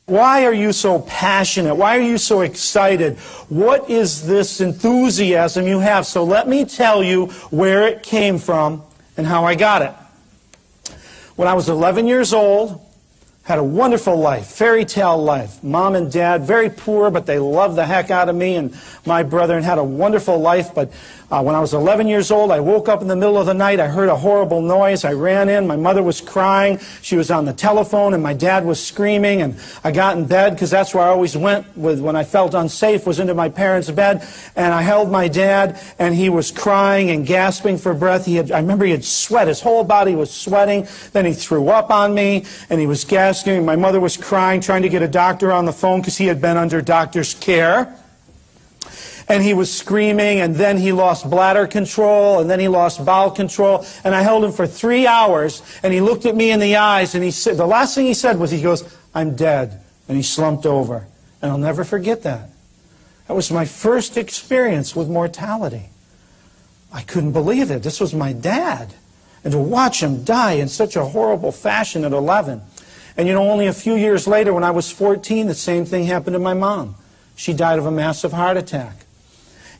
Why are you so passionate? Why are you so excited? What is this enthusiasm you have? So let me tell you where it came from and how I got it. When I was 11 years old, had a wonderful life, fairy tale life. Mom and Dad, very poor, but they loved the heck out of me and my brother and had a wonderful life. But when I was 11 years old, I woke up in the middle of the night. I heard a horrible noise. I ran in. My mother was crying. She was on the telephone, and my dad was screaming. And I got in bed, because that's where I always went when I felt unsafe, was into my parents' bed. And I held my dad, and he was crying and gasping for breath. I remember he had sweat. His whole body was sweating. Then he threw up on me, and he was gasping. My mother was crying, trying to get a doctor on the phone because he had been under doctor's care. And he was screaming, and then he lost bladder control, and then he lost bowel control. And I held him for 3 hours, and he looked at me in the eyes, and he said, the last thing he said was, he goes, "I'm dead." And he slumped over. And I'll never forget that. That was my first experience with mortality. I couldn't believe it. This was my dad. And to watch him die in such a horrible fashion at 11. And you know, only a few years later, when I was 14, the same thing happened to my mom. She died of a massive heart attack.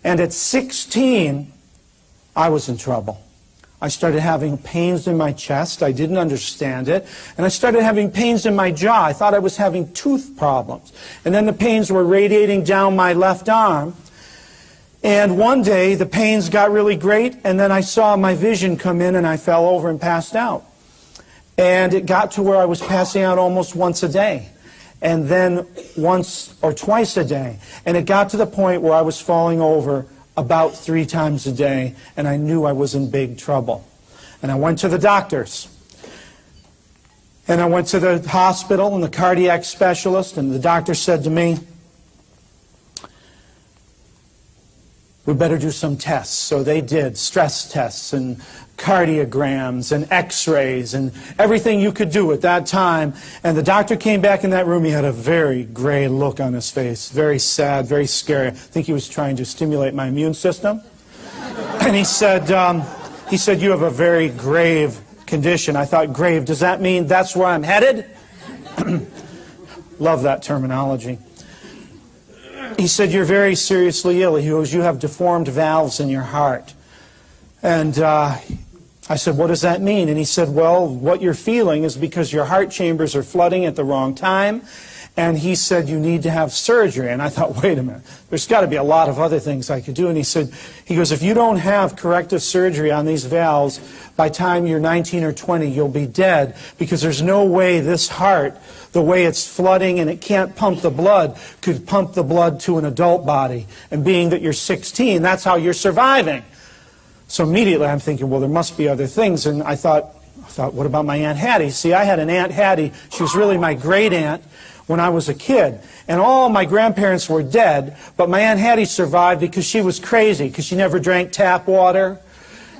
And at 16, I was in trouble. I started having pains in my chest. I didn't understand it. And I started having pains in my jaw. I thought I was having tooth problems. And then the pains were radiating down my left arm. And one day, the pains got really great, and then I saw my vision come in, and I fell over and passed out. And it got to where I was passing out almost once a day. And then once or twice a day. And it got to the point where I was falling over about 3 times a day, and I knew I was in big trouble. And I went to the doctors. And I went to the hospital and the cardiac specialist, and the doctor said to me, "We better do some tests." So they did stress tests and cardiograms and x-rays and everything you could do at that time. And the doctor came back in that room. He had a very gray look on his face, very sad, very scary. I think he was trying to stimulate my immune system. And he said, "You have a very grave condition." I thought, grave, does that mean that's where I'm headed? Love that terminology. He said, "You're very seriously ill." He goes, "You have deformed valves in your heart." And I said, "What does that mean?" And he said, "Well, what you're feeling is because your heart chambers are flooding at the wrong time." And he said, "You need to have surgery." And I thought, wait a minute, there's got to be a lot of other things I could do. And he goes, "If you don't have corrective surgery on these valves, by the time you're 19 or 20, you'll be dead, because there's no way this heart, the way it's flooding and it can't pump the blood, could pump the blood to an adult body. And being that you're 16, that's how you're surviving." So immediately I'm thinking, well, there must be other things. And I thought, what about my Aunt Hattie? See, I had an Aunt Hattie. She was really my great aunt when I was a kid. And all my grandparents were dead, but my Aunt Hattie survived because she was crazy, because she never drank tap water,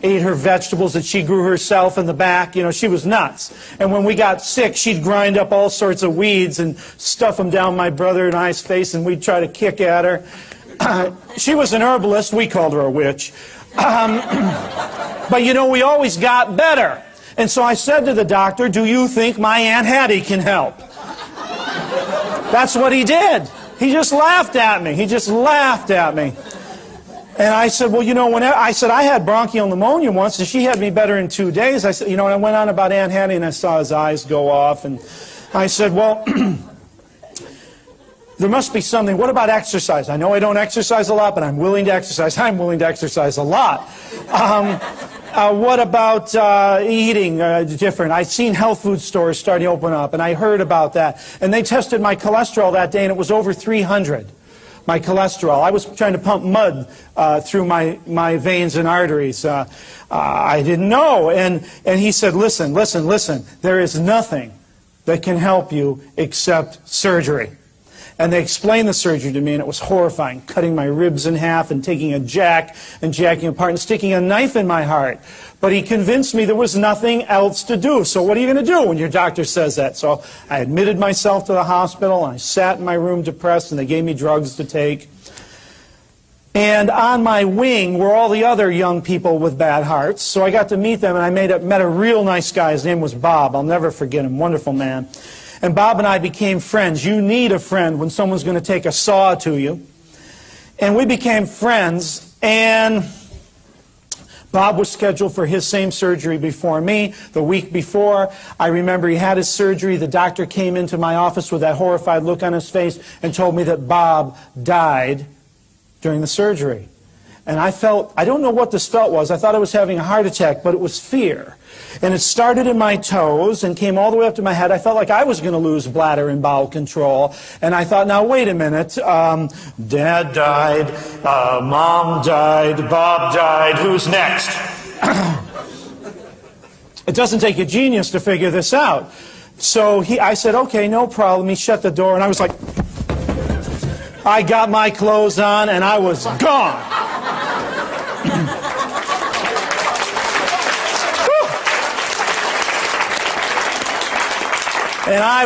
ate her vegetables that she grew herself in the back. You know, she was nuts. And when we got sick, she'd grind up all sorts of weeds and stuff them down my brother and I's face, and we'd try to kick at her. She was an herbalist. We called her a witch. But, you know, we always got better. And so I said to the doctor, "Do you think my Aunt Hattie can help?" That's what he did. He just laughed at me. He just laughed at me. And I said, "Well, you know, I had bronchial pneumonia once, and she had me better in 2 days." I said, you know, and I went on about Aunt Hattie, and I saw his eyes go off. And I said, "Well, there must be something. What about exercise? I know I don't exercise a lot, but I'm willing to exercise. I'm willing to exercise a lot. What about eating different? I'd seen health food stores starting to open up, and I heard about that. And they tested my cholesterol that day, and it was over 300, my cholesterol. I was trying to pump mud through my veins and arteries. I didn't know. And he said, listen. There is nothing that can help you except surgery." And they explained the surgery to me, and it was horrifying, cutting my ribs in half and taking a jack and jacking apart and sticking a knife in my heart. But he convinced me there was nothing else to do. So what are you going to do when your doctor says that? So I admitted myself to the hospital, and I sat in my room depressed, and they gave me drugs to take. And on my wing were all the other young people with bad hearts. So I got to meet them, and I met a real nice guy. His name was Bob. I'll never forget him. Wonderful man. And Bob and I became friends. You need a friend when someone's going to take a saw to you. And we became friends, and Bob was scheduled for his same surgery before me. The week before, I remember he had his surgery. The doctor came into my office with that horrified look on his face and told me that Bob died during the surgery. And I don't know what this felt was. I thought I was having a heart attack, but it was fear. And it started in my toes and came all the way up to my head. I felt like I was going to lose bladder and bowel control. And I thought, now wait a minute. Dad died, Mom died, Bob died. Who's next? It doesn't take a genius to figure this out. So I said, okay, no problem. He shut the door, and I was like, I got my clothes on, and I was gone. And I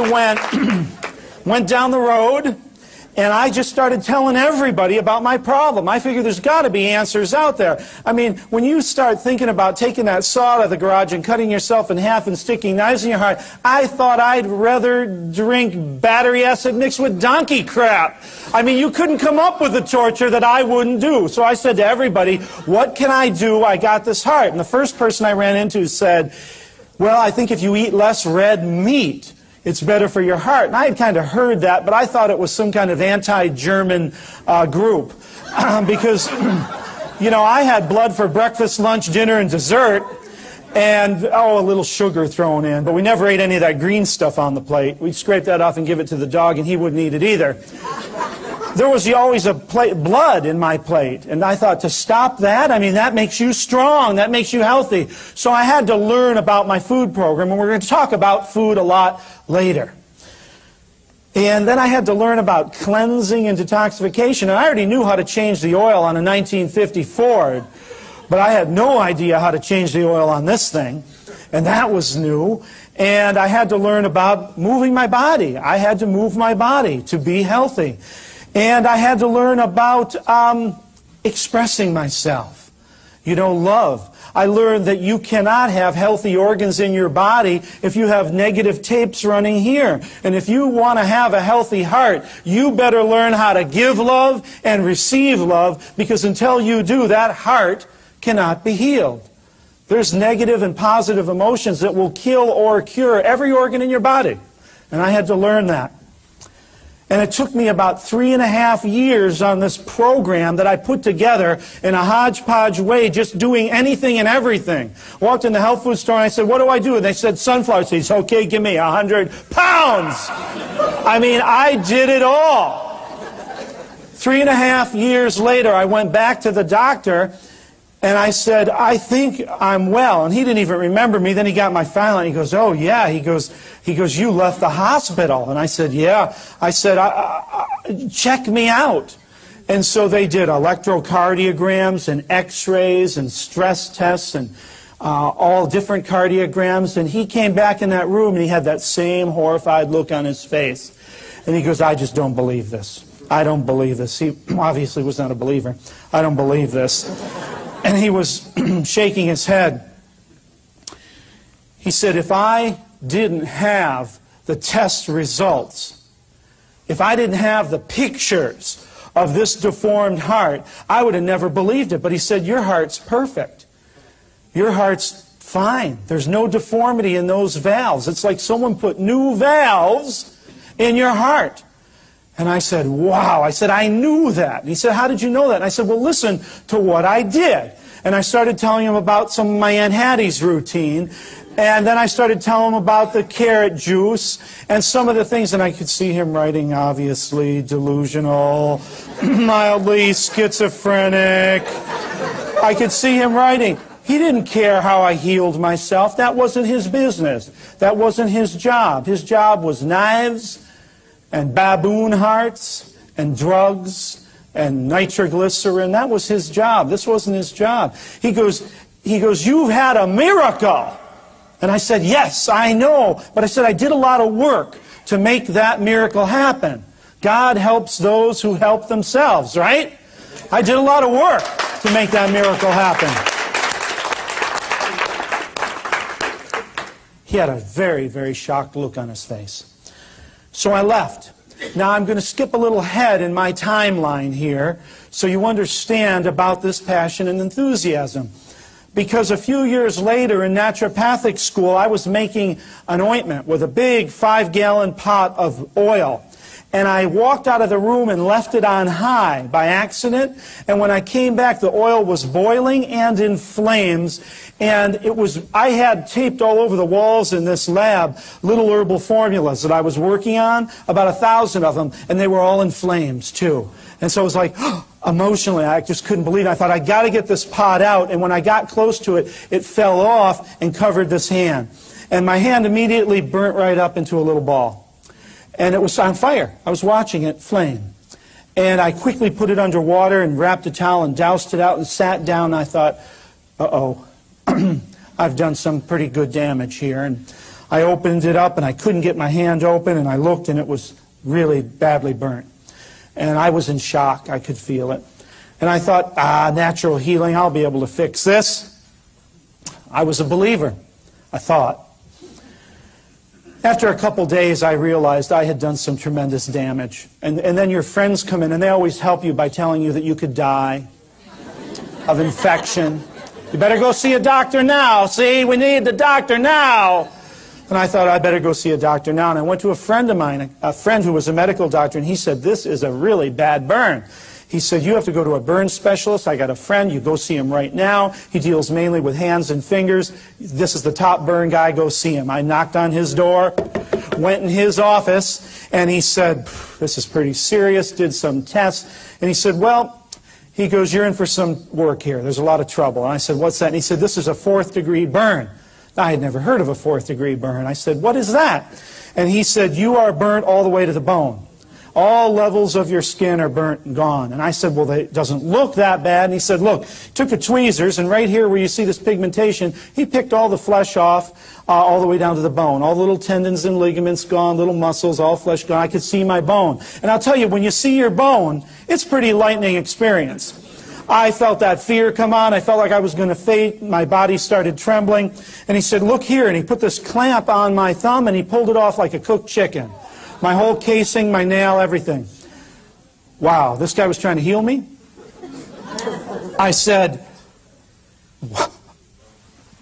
went down the road, and I just started telling everybody about my problem. I figured there's got to be answers out there. I mean, when you start thinking about taking that saw out of the garage and cutting yourself in half and sticking knives in your heart, I thought I'd rather drink battery acid mixed with donkey crap. I mean, you couldn't come up with the torture that I wouldn't do. So I said to everybody, what can I do? I got this heart. And the first person I ran into said, well, I think if you eat less red meat, it's better for your heart. And I had kind of heard that, but I thought it was some kind of anti-German group. Because, you know, I had blood for breakfast, lunch, dinner, and dessert. And, a little sugar thrown in. But we never ate any of that green stuff on the plate. We'd scrape that off and give it to the dog, and he wouldn't eat it either. There was always blood in my plate. And I thought, to stop that, I mean, that makes you strong. That makes you healthy. So I had to learn about my food program, and we're going to talk about food a lot later. And then I had to learn about cleansing and detoxification. And I already knew how to change the oil on a 1950 Ford, but I had no idea how to change the oil on this thing. And that was new. And I had to learn about moving my body. I had to move my body to be healthy. And I had to learn about expressing myself. You know, love. I learned that you cannot have healthy organs in your body if you have negative tapes running here. And if you want to have a healthy heart, you better learn how to give love and receive love, because until you do, that heart cannot be healed. There's negative and positive emotions that will kill or cure every organ in your body. And I had to learn that. And it took me about 3.5 years on this program that I put together in a hodgepodge way, just doing anything and everything. Walked in the health food store and I said, what do I do? And they said, sunflower seeds. Okay, give me 100 pounds. I mean, I did it all. 3.5 years later, I went back to the doctor and I said, I think I'm well. And he didn't even remember me. Then he got my file and he goes, oh yeah. He goes, you left the hospital. And I said, yeah. I said, check me out. And so they did electrocardiograms and x-rays and stress tests and all different cardiograms. And he came back in that room and he had that same horrified look on his face. And he goes, I just don't believe this. I don't believe this. He obviously was not a believer. I don't believe this. And he was shaking his head. He said, if I didn't have the test results, if I didn't have the pictures of this deformed heart, I would have never believed it. But he said, your heart's perfect. Your heart's fine. There's no deformity in those valves. It's like someone put new valves in your heart. And I said, wow. I said, I knew that. And he said, how did you know that? And I said, well, listen to what I did. And I started telling him about some of my Aunt Hattie's routine. And then I started telling him about the carrot juice and some of the things. And I could see him writing, obviously, delusional, mildly schizophrenic. I could see him writing. He didn't care how I healed myself. That wasn't his business. That wasn't his job. His job was knives and baboon hearts and drugs and nitroglycerin. That was his job. This wasn't his job. He goes, you've had a miracle. And I said, yes, I know. But I said, I did a lot of work to make that miracle happen. God helps those who help themselves, right? I did a lot of work to make that miracle happen. He had a very, very shocked look on his face. So I left. Now I'm going to skip a little ahead in my timeline here so you understand about this passion and enthusiasm. Because a few years later in naturopathic school, I was making an ointment with a big 5-gallon pot of oil. And I walked out of the room and left it on high by accident. And when I came back, the oil was boiling and in flames. And I had taped all over the walls in this lab little herbal formulas that I was working on, about 1,000 of them, and they were all in flames too. And so it was like, emotionally, I just couldn't believe it. I thought, I got to get this pot out. And when I got close to it, it fell off and covered this hand. And my hand immediately burnt right up into a little ball. And it was on fire. I was watching it flame. And I quickly put it under water and wrapped a towel and doused it out and sat down. And I thought, uh-oh, I've done some pretty good damage here. And I opened it up and I couldn't get my hand open. And I looked and it was really badly burnt. And I was in shock. I could feel it. And I thought, natural healing, I'll be able to fix this. I was a believer, I thought. After a couple days, I realized I had done some tremendous damage. And then your friends come in, and they always help you by telling you that you could die of infection. You better go see a doctor now. See, we need the doctor now. And I thought, I better go see a doctor now. And I went to a friend of mine, a friend who was a medical doctor, and he said, this is a really bad burn. He said, you have to go to a burn specialist. I got a friend. You go see him right now. He deals mainly with hands and fingers. This is the top burn guy. Go see him. I knocked on his door, went in his office, and he said, this is pretty serious, did some tests. And he said, well, he goes, you're in for some work here. There's a lot of trouble. And I said, what's that? And he said, this is a 4th-degree burn. I had never heard of a 4th-degree burn. I said, what is that? And he said, you are burnt all the way to the bone. All levels of your skin are burnt and gone. And I said, well, it doesn't look that bad. And he said, look, took a tweezers, and right here where you see this pigmentation, he picked all the flesh off all the way down to the bone. All the little tendons and ligaments gone, little muscles, all flesh gone. I could see my bone. And I'll tell you, when you see your bone, it's a pretty lightning experience. I felt that fear come on. I felt like I was going to faint. My body started trembling. And he said, look here. And he put this clamp on my thumb, and he pulled it off like a cooked chicken. My whole casing, my nail, everything. Wow, this guy was trying to heal me? I said,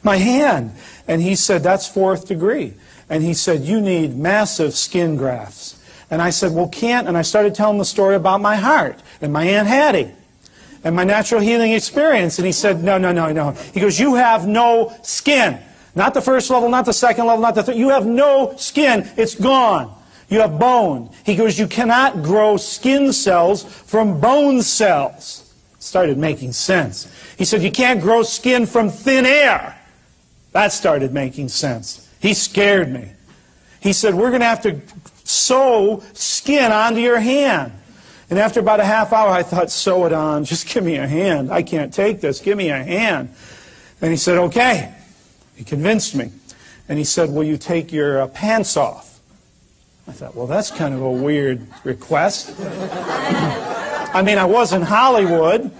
my hand. And he said, that's 4th degree. And he said, you need massive skin grafts. And I said, well, can't. And I started telling the story about my heart and my Aunt Hattie and my natural healing experience. And he said, no, no, no, no. He goes, you have no skin. Not the 1st level, not the 2nd level, not the 3rd. You have no skin. It's gone. You have bone. He goes, you cannot grow skin cells from bone cells. It started making sense. He said, you can't grow skin from thin air. That started making sense. He scared me. He said, we're going to have to sew skin onto your hand. And after about a half hour, I thought, sew it on. Just give me a hand. I can't take this. Give me a hand. And he said, okay. He convinced me. And he said, will you take your pants off? I thought, well, that's kind of a weird request. I mean, I was in Hollywood,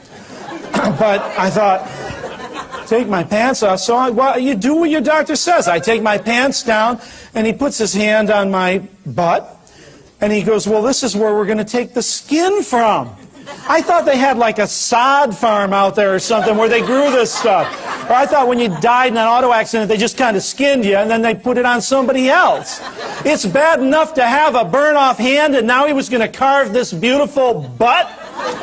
but I thought, take my pants off. So well, you do what your doctor says. I take my pants down, and he puts his hand on my butt, and he goes, well, this is where we're going to take the skin from. I thought they had like a sod farm out there or something where they grew this stuff. Or I thought when you died in an auto accident, they just kind of skinned you and then they put it on somebody else. It's bad enough to have a burn-off hand, and now he was going to carve this beautiful butt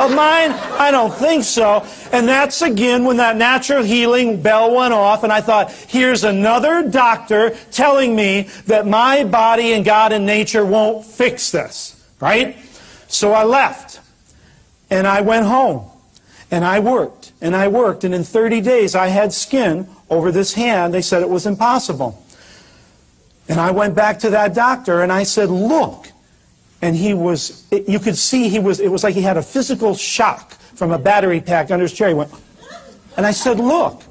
of mine? I don't think so. And that's again when that natural healing bell went off, and I thought, here's another doctor telling me that my body and God and nature won't fix this, right? So I left. And I went home, and I worked, and I worked, and in 30 days I had skin over this hand. They said it was impossible. And I went back to that doctor, and I said, look. And he was, you could see it was like he had a physical shock from a battery pack under his chair. He went, and I said, look,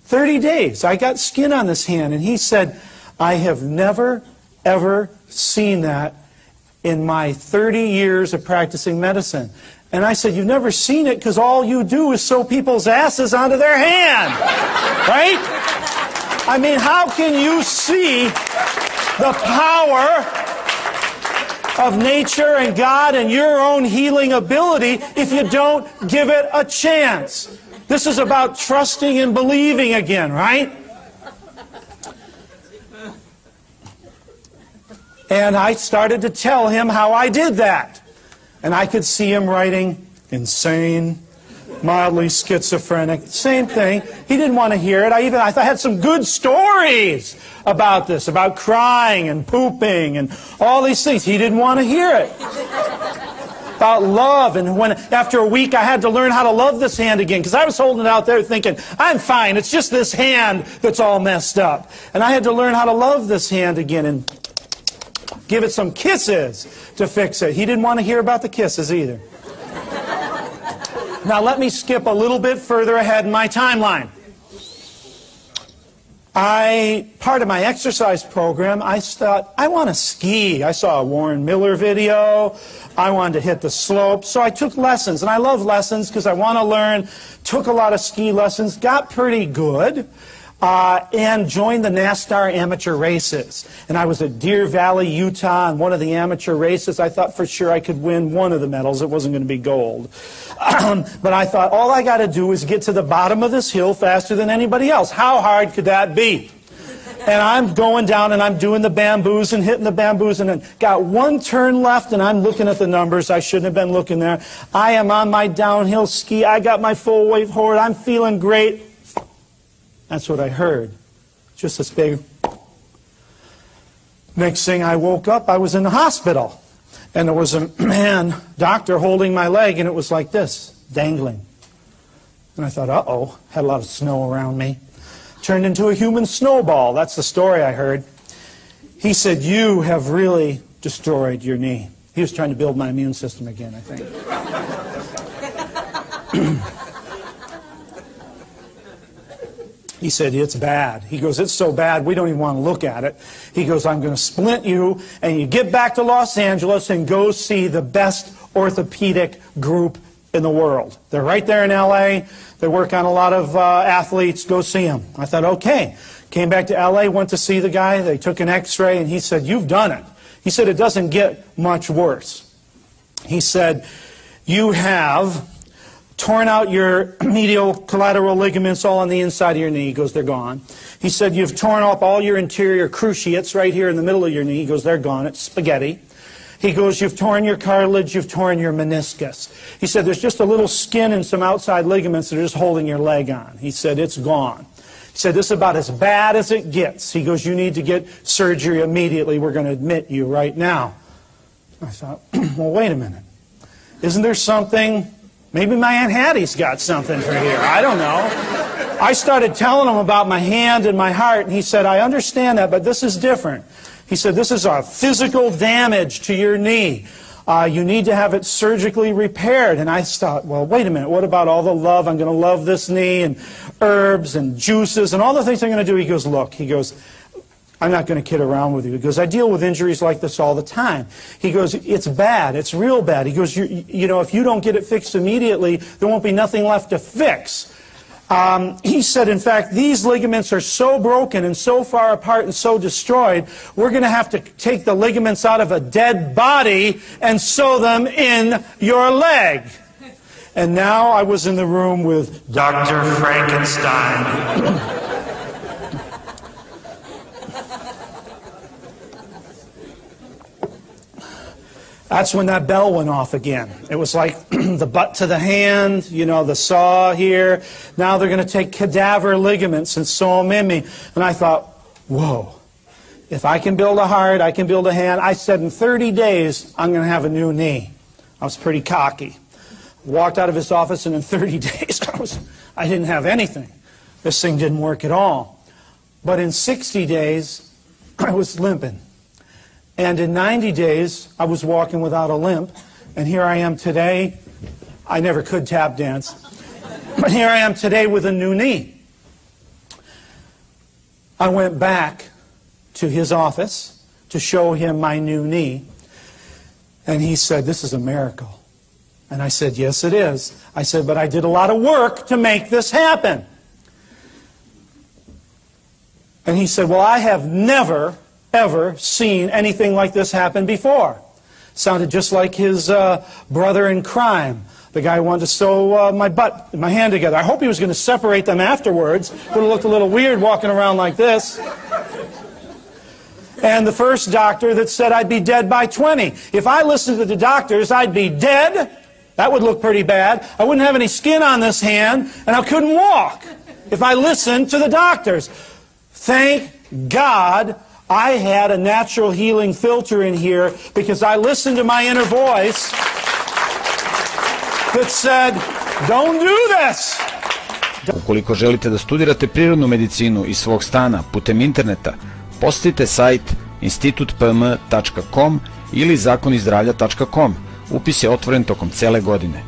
30 days, I got skin on this hand. And he said, I have never, ever seen that in my 30 years of practicing medicine. And I said, you've never seen it because all you do is sew people's asses onto their hand, right? I mean, how can you see the power of nature and God and your own healing ability if you don't give it a chance. This is about trusting and believing again, right? And I started to tell him how I did that. And I could see him writing, insane, mildly schizophrenic, same thing. He didn't want to hear it. I had some good stories about this, about crying and pooping and all these things. He didn't want to hear it. About love, and when after a week I had to learn how to love this hand again, because I was holding it out there thinking, I'm fine, it's just this hand that's all messed up. And I had to learn how to love this hand again and give it some kisses to fix it. He didn't want to hear about the kisses either. Now let me skip a little bit further ahead in my timeline. Part of my exercise program, I thought, I want to ski. I saw a Warren Miller video. I wanted to hit the slopes. So I took lessons, and I love lessons because I want to learn. Took a lot of ski lessons, got pretty good, and joined the NASCAR amateur races. And I was at Deer Valley, Utah, on one of the amateur races. I thought for sure I could win one of the medals. It wasn't going to be gold. But I thought, all I got to do is get to the bottom of this hill faster than anybody else. How hard could that be? And I'm going down, and I'm doing the bamboos and hitting the bamboos, and then got one turn left, and I'm looking at the numbers. I shouldn't have been looking there. I am on my downhill ski. I got my full wave forward. I'm feeling great. That's what I heard. Just this big. Next thing I woke up, I was in the hospital. And there was a doctor holding my leg, and it was like this, dangling. And I thought, uh-oh, had a lot of snow around me. Turned into a human snowball. That's the story I heard. He said, you have really destroyed your knee. He was trying to build my immune system again, I think. He said, it's bad. He goes, it's so bad, we don't even want to look at it. He goes, I'm going to splint you, and you get back to Los Angeles and go see the best orthopedic group in the world. They're right there in L.A. They work on a lot of athletes. Go see them. I thought, okay. Came back to L.A., went to see the guy. They took an x-ray, and he said, you've done it. He said, it doesn't get much worse. He said, you have torn out your medial collateral ligaments all on the inside of your knee. He goes, they're gone. He said, you've torn up all your interior cruciates right here in the middle of your knee. He goes, they're gone. It's spaghetti. He goes, you've torn your cartilage, you've torn your meniscus. He said, there's just a little skin and some outside ligaments that are just holding your leg on. He said, it's gone. He said, this is about as bad as it gets. He goes, you need to get surgery immediately. We're going to admit you right now. I thought, well, wait a minute. Isn't there something? Maybe my Aunt Hattie's got something for here. I don't know. I started telling him about my hand and my heart, and he said, I understand that, but this is different. He said, this is a physical damage to your knee. You need to have it surgically repaired. And I thought, well, wait a minute. What about all the love? I'm going to love this knee and herbs and juices and all the things I'm going to do. He goes, look, he goes, I'm not going to kid around with you. He goes, I deal with injuries like this all the time. He goes, it's bad. It's real bad. He goes, you know, if you don't get it fixed immediately, there won't be nothing left to fix. He said, in fact, these ligaments are so broken and so far apart and so destroyed, we're going to have to take the ligaments out of a dead body and sew them in your leg. And now I was in the room with Dr. Frankenstein. That's when that bell went off again. It was like the butt to the hand, you know, the saw here. Now they're going to take cadaver ligaments and sew them in me. And I thought, whoa, if I can build a heart, I can build a hand. I said in 30 days, I'm going to have a new knee. I was pretty cocky. Walked out of his office, and in 30 days, I didn't have anything. This thing didn't work at all. But in 60 days, I was limping. And in 90 days, I was walking without a limp. And here I am today. I never could tap dance. But here I am today with a new knee. I went back to his office to show him my new knee. And he said, this is a miracle. And I said, yes, it is. I said, but I did a lot of work to make this happen. And he said, well, I have never ever seen anything like this happen before. Sounded just like his brother in crime. The guy wanted to sew my hand together. I hope he was going to separate them afterwards. Would have looked a little weird walking around like this. And the first doctor that said I'd be dead by 20. If I listened to the doctors, I'd be dead. That would look pretty bad. I wouldn't have any skin on this hand, and I couldn't walk if I listened to the doctors. Thank God I had a natural healing filter in here, because I listened to my inner voice that said, don't do this. Ukoliko želite da studirate prirodnu medicinu iz svog stana putem interneta, posetite sajt institutpm.com ili zakonizdravlja.com. Upis je otvoren tokom cele godine.